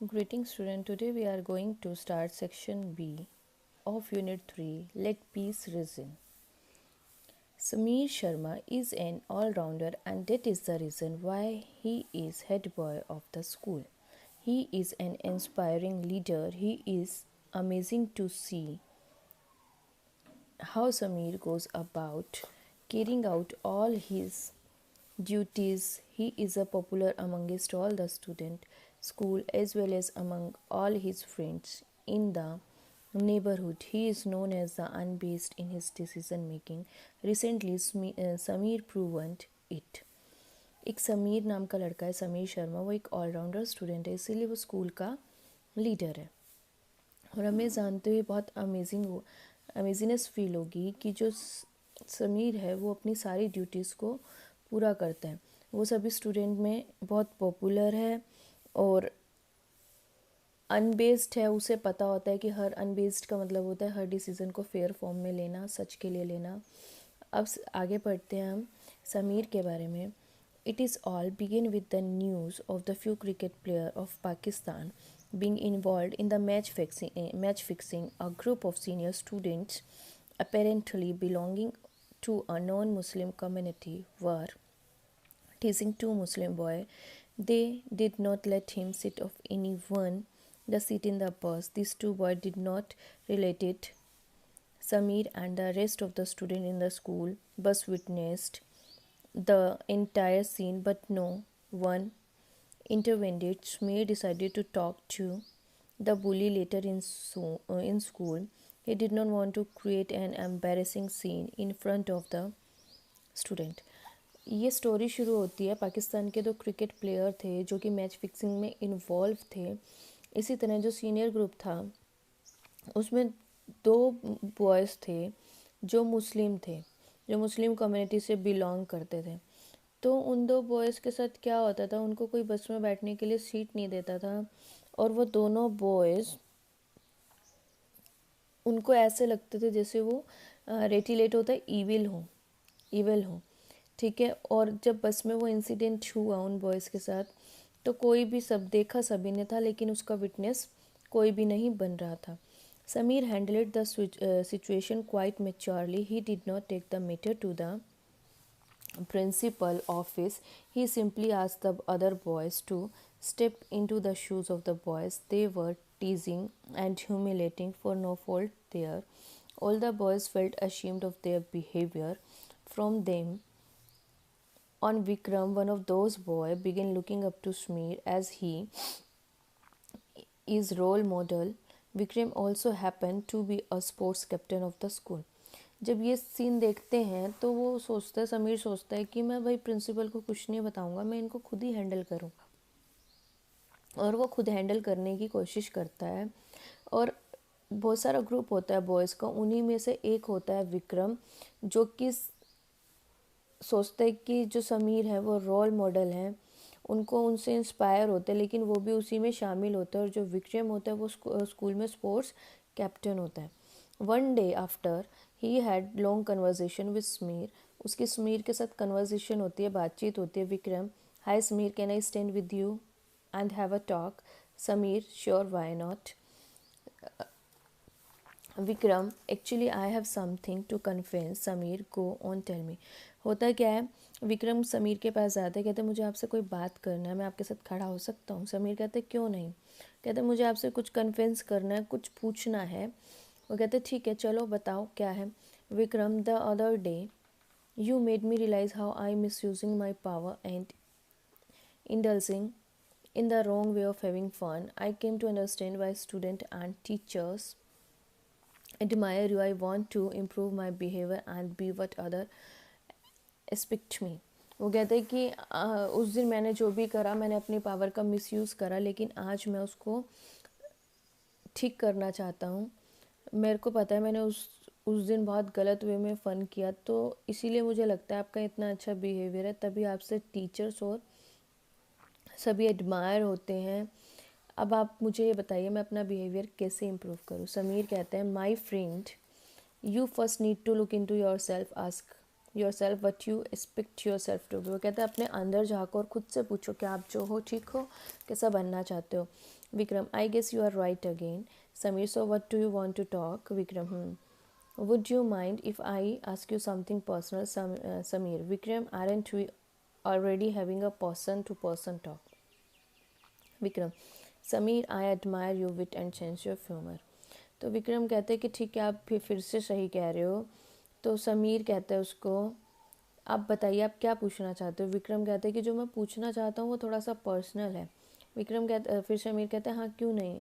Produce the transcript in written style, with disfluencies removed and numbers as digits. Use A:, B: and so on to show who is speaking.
A: Greetings student, today we are going to start section B of unit 3, Let Peace Reign. Sameer Sharma is an all-rounder and that is the reason why he is head boy of the school. He is an inspiring leader. He is amazing to see how Sameer goes about carrying out all his duties. He is a popular amongst all the student, school as well as among all his friends in the neighborhood. He is known as the unbased in his decision making. Recently, Sameer proven it. एक समीर नाम का लड़का है, समीर शर्मा, वो एक allrounder student है, इसीलिए वो स्कूल का लीडर है। और हमें जानते हुए बहुत अमेजिंगनेस फील होगी कि जो समीर है वो अपनी सारी ड्यूटीज़ को पूरा करता है। वो सभी स्टूडेंट में बहुत पॉपुलर है और अनबेस्ड है। उसे पता होता है कि हर अनबेस्ड का मतलब होता है हर डिसीज़न को फेयर फॉर्म में लेना, सच के लिए लेना। अब आगे पढ़ते हैं हम समीर के बारे में। It is all begin with the news of the few cricket player of Pakistan being involved in the match fixing. A group of senior students, apparently belonging to a non-Muslim community, were teasing two Muslim boy. They did not let him sit of anyone the seat in the bus. These two boys did not related Sameer and the rest of the student in the school bus witnessed the entire scene, but no one intervened. Sameer decided to talk to the bully later in school. He did not want to create an embarrassing scene in front of the student. ये story शुरू होती है, पाकिस्तान के 2 cricket player थे जो कि match fixing में involve थे। इसी तरह जो सीनियर ग्रुप था उसमें 2 बॉयज़ थे जो मुस्लिम थे, जो मुस्लिम कम्युनिटी से बिलोंग करते थे। तो उन 2 बॉयज़ के साथ क्या होता था, उनको कोई बस में बैठने के लिए सीट नहीं देता था और वो दोनों बॉयज़ उनको ऐसे लगते थे जैसे वो रेटिलेट होता है ईविल हो, ठीक है। और जब बस में वो इंसिडेंट हुआ उन बॉयज़ के साथ तो कोई भी सब देखा सभी ने था, लेकिन उसका विटनेस कोई भी नहीं बन रहा था। Sameer handled the situation quite maturely. He did not take the matter to the principal office. He simply asked the other boys to step into the shoes of the boys they were teasing and humiliating for no fault there. All the boys felt ashamed of their behavior. From them on, Vikram, one of those boys, began looking up to Sameer as he is role model. Vikram also happened to be a sports captain of the school. जब ये scene देखते हैं तो वो सोचता है, समीर सोचता है कि मैं भाई प्रिंसिपल को कुछ नहीं बताऊंगा, मैं इनको खुद ही हैंडल करूंगा। और वो खुद हैंडल करने की कोशिश करता है। और बहुत सारा ग्रुप होता है बॉयज़ का, उन्हीं में से एक होता है विक्रम, जो कि सोचता है कि जो समीर है वो रोल मॉडल हैं, उनको उनसे इंस्पायर होते हैं, लेकिन वो भी उसी में शामिल होता है। और जो विक्रम होता है वो स्कूल में स्पोर्ट्स कैप्टन होता है। One day after he had long conversation with Sameer. उसकी समीर के साथ कन्वर्जेशन होती है, बातचीत होती है। Vikram, hi Sameer, can I stand with you and have a talk? Sameer, sure, why not? Vikram, actually I have something to confess. Sameer, go on, tell me. होता क्या है, विक्रम समीर के पास जाते हैं, कहते हैं मुझे आपसे कोई बात करना है, मैं आपके साथ खड़ा हो सकता हूँ? समीर कहते क्यों नहीं? कहते मुझे आपसे कुछ कन्फेस करना है, कुछ पूछना है। वो कहते ठीक है, चलो बताओ क्या है। Vikram, the other day you made me realize how I miss using my power and indulging in the wrong way of having fun. I came to understand why students and teachers admire you. I want to improve my behavior and be what other expect me. वो कहते हैं कि उस दिन मैंने जो भी करा, मैंने अपनी पावर का मिसयूज़ करा, लेकिन आज मैं उसको ठीक करना चाहता हूँ। मेरे को पता है मैंने उस दिन बहुत गलत वे में फ़न किया, तो इसीलिए मुझे लगता है आपका इतना अच्छा बिहेवियर है, तभी आपसे टीचर्स और सभी एडमायर होते हैं। अब आप मुझे ये बताइए मैं अपना बिहेवियर कैसे इम्प्रूव करूँ? समीर कहते हैं, my friend, you first need to look into yourself, ask yourself what you expect yourself to be. वो कहता है अपने अंदर झाँको और खुद से पूछो कि आप जो हो ठीक हो, कैसा बनना चाहते हो। Vikram, I guess you are right again. Sameer, so what do you want to talk. Vikram, would you mind if I ask you something personal, Samir? Vikram, aren't we already having a person to person talk? Vikram, Sameer, I admire you wit and sense of humour. तो विक्रम कहते हैं कि ठीक है, आप फिर से सही कह रहे हो। तो समीर कहता है उसको, आप बताइए आप क्या पूछना चाहते हो। विक्रम कहते हैं कि जो मैं पूछना चाहता हूँ वो थोड़ा सा पर्सनल है। विक्रम कहता फिर समीर कहता है हाँ क्यों नहीं,